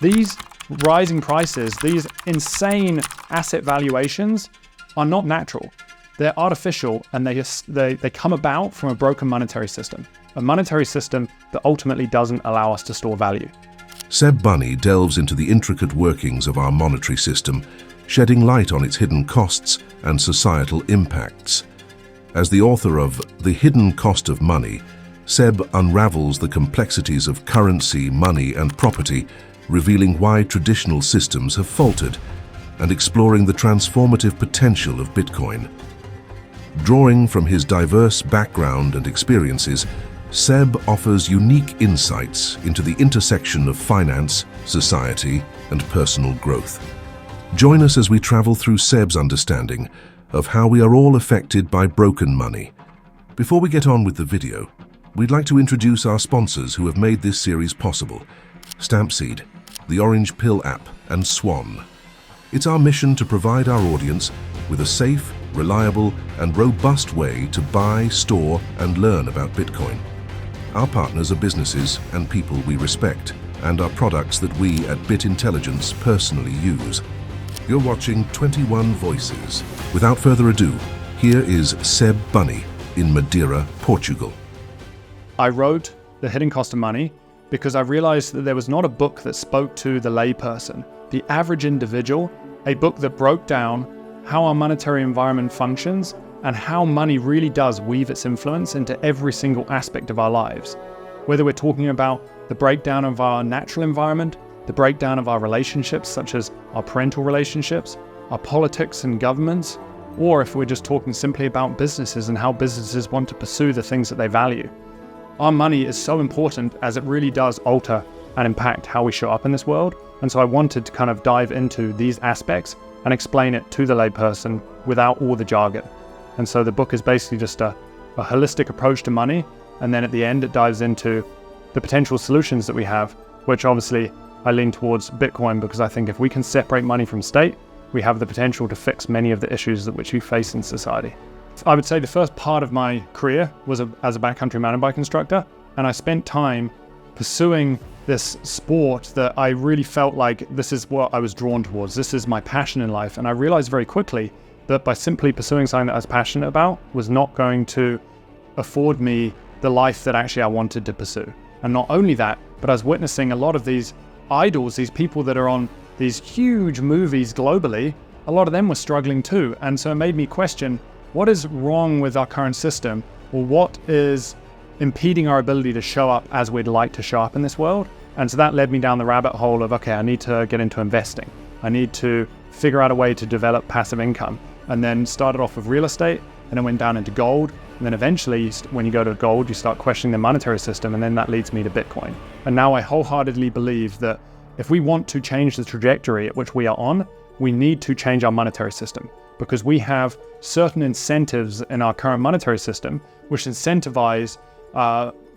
These rising prices, these insane asset valuations are not natural. They're artificial, and they come about from a broken monetary system. A monetary system that ultimately doesn't allow us to store value. Seb Bunny delves into the intricate workings of our monetary system, shedding light on its hidden costs and societal impacts. As the author of The Hidden Cost of Money, Seb unravels the complexities of currency, money, and property, revealing why traditional systems have faltered and exploring the transformative potential of Bitcoin. Drawing from his diverse background and experiences, Seb offers unique insights into the intersection of finance, society, and personal growth. Join us as we travel through Seb's understanding of how we are all affected by broken money. Before we get on with the video, we'd like to introduce our sponsors who have made this series possible: Stampseed, the Orange Pill app, and Swan. It's our mission to provide our audience with a safe, reliable, and robust way to buy, store, and learn about Bitcoin. Our partners are businesses and people we respect, and are products that we at Bit Intelligence personally use. You're watching 21 Voices. Without further ado, here is Seb Bunny in Madeira, Portugal. I wrote The Hidden Cost of Money because I realized that there was not a book that spoke to the layperson, the average individual, a book that broke down how our monetary environment functions and how money really does weave its influence into every single aspect of our lives. Whether we're talking about the breakdown of our natural environment, the breakdown of our relationships, such as our parental relationships, our politics and governments, or if we're just talking simply about businesses and how businesses want to pursue the things that they value. Our money is so important as it really does alter and impact how we show up in this world. And so I wanted to kind of dive into these aspects and explain it to the layperson without all the jargon. And so the book is basically just a holistic approach to money. And then at the end, it dives into the potential solutions that we have, which obviously I lean towards Bitcoin, because I think if we can separate money from state, we have the potential to fix many of the issues that which we face in society. I would say the first part of my career was as a backcountry mountain bike instructor, and I spent time pursuing this sport that I really felt like this is what I was drawn towards. This is my passion in life. And I realized very quickly that by simply pursuing something that I was passionate about was not going to afford me the life that actually I wanted to pursue. And not only that, but I was witnessing a lot of these idols, these people that are on these huge movies globally, a lot of them were struggling too. And so it made me question, what is wrong with our current system? Or what is impeding our ability to show up as we'd like to show up in this world? And so that led me down the rabbit hole of, okay, I need to get into investing. I need to figure out a way to develop passive income. And then started off with real estate, and then went down into gold. And then eventually, when you go to gold, you start questioning the monetary system, and then that leads me to Bitcoin. And now I wholeheartedly believe that if we want to change the trajectory at which we are on, we need to change our monetary system, because we have certain incentives in our current monetary system which incentivize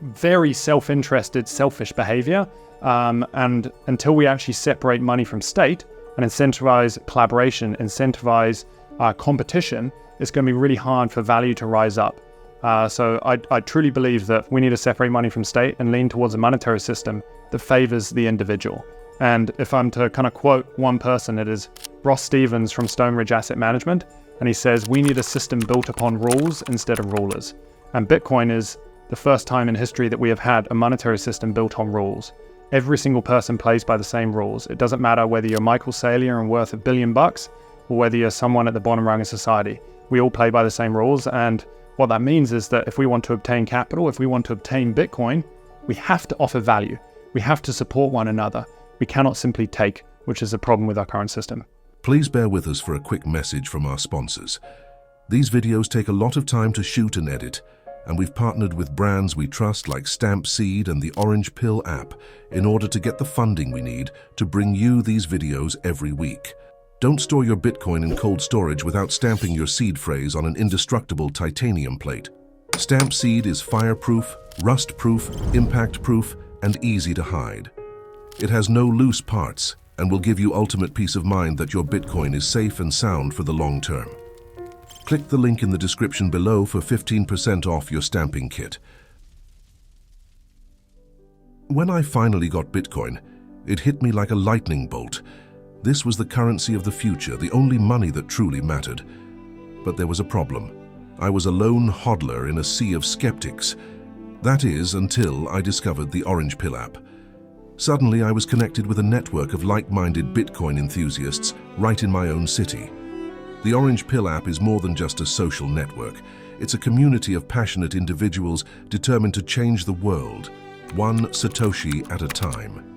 very self-interested, selfish behavior. And until we actually separate money from state and incentivize collaboration, incentivize competition, it's going to be really hard for value to rise up. So I truly believe that we need to separate money from state and lean towards a monetary system that favors the individual. And if I'm to kind of quote one person, it is Ross Stevens from Stone Ridge Asset Management. And he says, we need a system built upon rules instead of rulers. And Bitcoin is the first time in history that we have had a monetary system built on rules. Every single person plays by the same rules. It doesn't matter whether you're Michael Saylor and worth $1 billion or whether you're someone at the bottom rung of society. We all play by the same rules. And what that means is that if we want to obtain capital, if we want to obtain Bitcoin, we have to offer value. We have to support one another. We cannot simply take, which is a problem with our current system. Please bear with us for a quick message from our sponsors. These videos take a lot of time to shoot and edit, and we've partnered with brands we trust like Stampseed and the Orange Pill app in order to get the funding we need to bring you these videos every week. Don't store your Bitcoin in cold storage without stamping your seed phrase on an indestructible titanium plate. Stampseed is fireproof, rust-proof, impact-proof, and easy to hide. It has no loose parts and will give you ultimate peace of mind that your Bitcoin is safe and sound for the long term. Click the link in the description below for 15% off your stamping kit. When I finally got Bitcoin, It hit me like a lightning bolt. This was the currency of the future, the only money that truly mattered. But there was a problem. I was a lone hodler in a sea of skeptics. That is, until I discovered the Orange Pill app. Suddenly, I was connected with a network of like-minded Bitcoin enthusiasts right in my own city. The Orange Pill app is more than just a social network. It's a community of passionate individuals determined to change the world, one Satoshi at a time.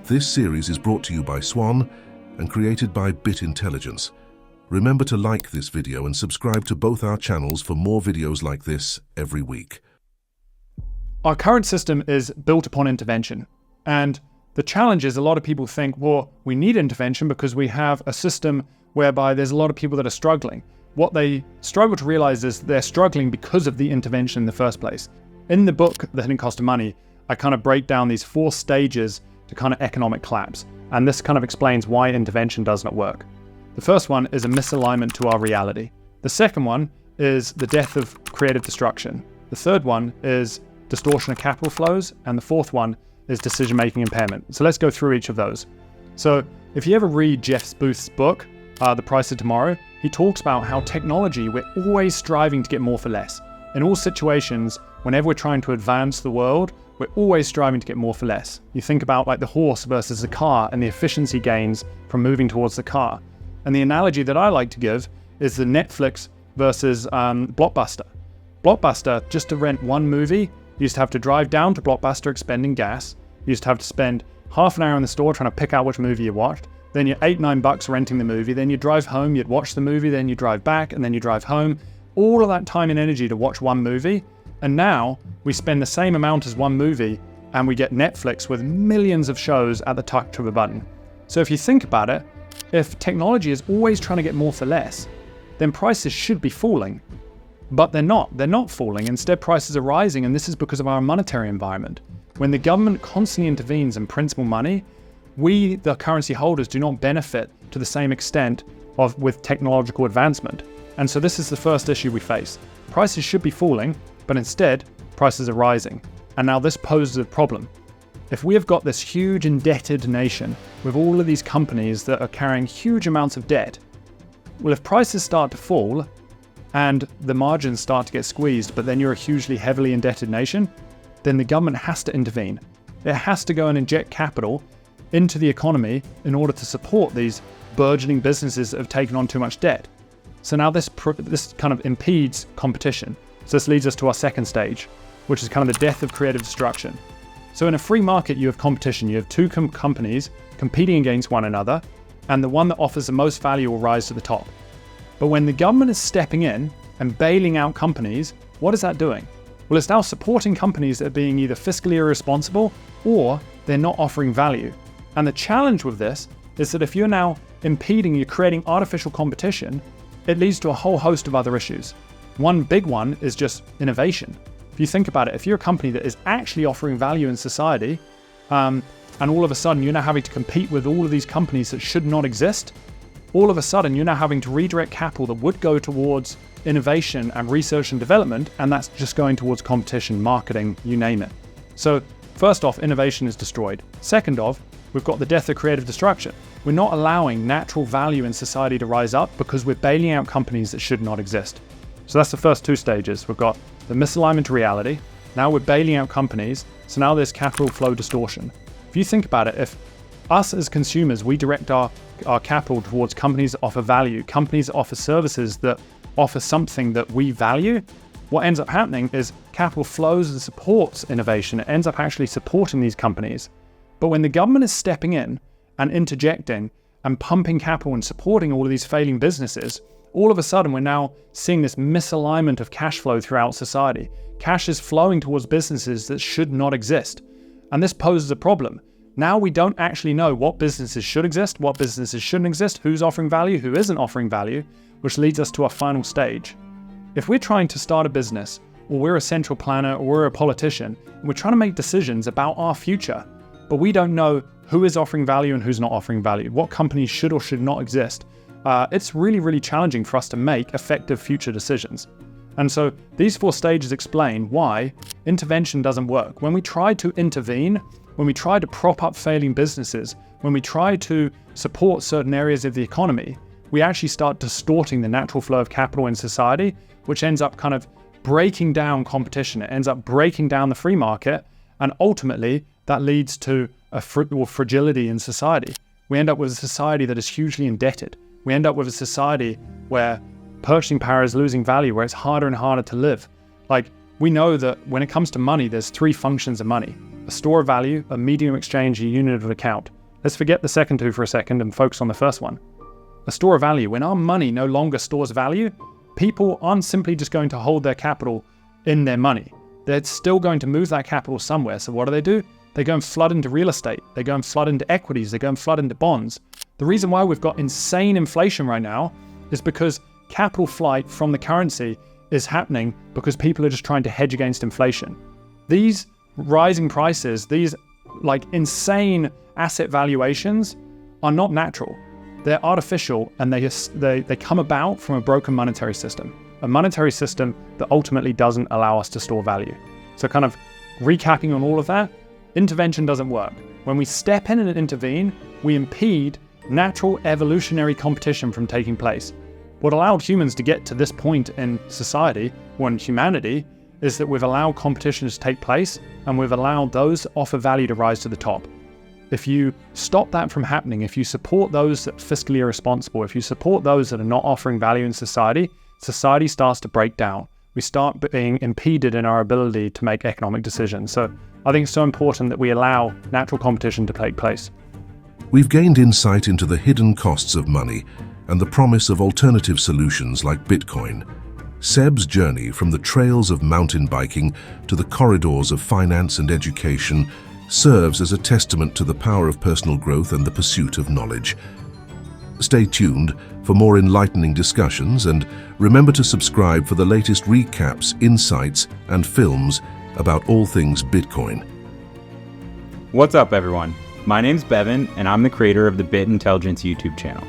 This series is brought to you by Swan and created by Bit Intelligence. Remember to like this video and subscribe to both our channels for more videos like this every week. Our current system is built upon intervention. And the challenge is a lot of people think, well, we need intervention because we have a system whereby there's a lot of people that are struggling. What they struggle to realize is they're struggling because of the intervention in the first place. In the book, The Hidden Cost of Money, I kind of break down these 4 stages to kind of economic collapse. And this kind of explains why intervention does not work. The first one is a misalignment to our reality. The second one is the death of creative destruction. The third one is distortion of capital flows. And the fourth one is decision-making impairment. So let's go through each of those. So if you ever read Jeff Booth's book, The Price of Tomorrow, he talks about how technology, we're always striving to get more for less. In all situations, whenever we're trying to advance the world, we're always striving to get more for less. You think about like the horse versus the car and the efficiency gains from moving towards the car. And the analogy that I like to give is the Netflix versus Blockbuster. Blockbuster, just to rent one movie, you used to have to drive down to Blockbuster expending gas. You used to have to spend half an hour in the store trying to pick out which movie you watched. Then you're $8-9 renting the movie. Then you drive home, you'd watch the movie, then you drive back, and then you drive home. All of that time and energy to watch one movie. And now we spend the same amount as one movie and we get Netflix with millions of shows at the touch of a button. So if you think about it, if technology is always trying to get more for less, then prices should be falling. But they're not. They're not falling. Instead, prices are rising, and this is because of our monetary environment. When the government constantly intervenes and prints more money, we, the currency holders, do not benefit to the same extent with technological advancement. And so this is the first issue we face. Prices should be falling, but instead, prices are rising. And now this poses a problem. If we have got this huge indebted nation with all of these companies that are carrying huge amounts of debt, well, if prices start to fall and the margins start to get squeezed, but then you're a hugely heavily indebted nation, then the government has to intervene. It has to go and inject capital into the economy in order to support these burgeoning businesses that have taken on too much debt. So now this kind of impedes competition. So this leads us to our second stage, which is kind of the death of creative destruction. So in a free market, you have competition. You have two companies competing against one another, and the one that offers the most value will rise to the top. But when the government is stepping in and bailing out companies, what is that doing? Well, it's now supporting companies that are being either fiscally irresponsible or they're not offering value. And the challenge with this is that if you're now impeding, you're creating artificial competition, it leads to a whole host of other issues. One big one is just innovation. If you think about it, if you're a company that is actually offering value in society, and all of a sudden you're now having to compete with all of these companies that should not exist, all of a sudden you're now having to redirect capital that would go towards innovation and research and development, and that's just going towards competition, marketing, you name it. So first off, innovation is destroyed. Second off, we've got the death of creative destruction. We're not allowing natural value in society to rise up because we're bailing out companies that should not exist. So that's the first 2 stages. We've got the misalignment to reality. Now we're bailing out companies. So now there's capital flow distortion. If you think about it, if us as consumers, we direct our capital towards companies that offer value, companies that offer services that offer something that we value, what ends up happening is capital flows and supports innovation. It ends up actually supporting these companies. But when the government is stepping in and interjecting and pumping capital and supporting all of these failing businesses, all of a sudden we're now seeing this misalignment of cash flow throughout society. Cash is flowing towards businesses that should not exist. And this poses a problem. Now we don't actually know what businesses should exist, what businesses shouldn't exist, who's offering value, who isn't offering value, which leads us to our final stage. If we're trying to start a business, or we're a central planner, or we're a politician, and we're trying to make decisions about our future, but we don't know who is offering value and who's not offering value, what companies should or should not exist, it's really, really challenging for us to make effective future decisions. And so these 4 stages explain why intervention doesn't work. When we try to intervene, when we try to prop up failing businesses, when we try to support certain areas of the economy, we actually start distorting the natural flow of capital in society, which ends up kind of breaking down competition. It ends up breaking down the free market, and ultimately that leads to a fragility in society. We end up with a society that is hugely indebted. We end up with a society where purchasing power is losing value, where it's harder and harder to live. Like, we know that when it comes to money, there's 3 functions of money: a store of value, a medium of exchange, a unit of account. Let's forget the second 2 for a second and focus on the first one. A store of value. When our money no longer stores value, people aren't simply just going to hold their capital in their money. They're still going to move that capital somewhere. So what do? They go and flood into real estate. They go and flood into equities. They go and flood into bonds. The reason why we've got insane inflation right now is because capital flight from the currency is happening because people are just trying to hedge against inflation. These rising prices, these like insane asset valuations are not natural. They're artificial, and they come about from a broken monetary system. A monetary system that ultimately doesn't allow us to store value. So kind of recapping on all of that, intervention doesn't work. When we step in and intervene, we impede natural evolutionary competition from taking place. What allowed humans to get to this point in society, or in humanity, is that we've allowed competition to take place, and we've allowed those that offer value to rise to the top. If you stop that from happening, if you support those that are fiscally irresponsible, if you support those that are not offering value in society, society starts to break down. We start being impeded in our ability to make economic decisions. So I think it's so important that we allow natural competition to take place. We've gained insight into the hidden costs of money and the promise of alternative solutions like Bitcoin. Seb's journey from the trails of mountain biking to the corridors of finance and education serves as a testament to the power of personal growth and the pursuit of knowledge. Stay tuned for more enlightening discussions, and remember to subscribe for the latest recaps, insights, and films about all things Bitcoin. What's up, everyone? My name's Bevan, and I'm the creator of the Bit Intelligence YouTube channel.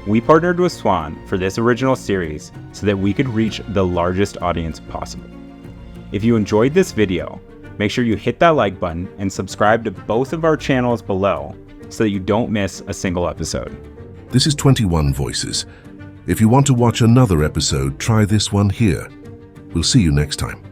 We partnered with Swan for this original series so that we could reach the largest audience possible. If you enjoyed this video, make sure you hit that like button and subscribe to both of our channels below so that you don't miss a single episode. This is 21 Voices. If you want to watch another episode, try this one here. We'll see you next time.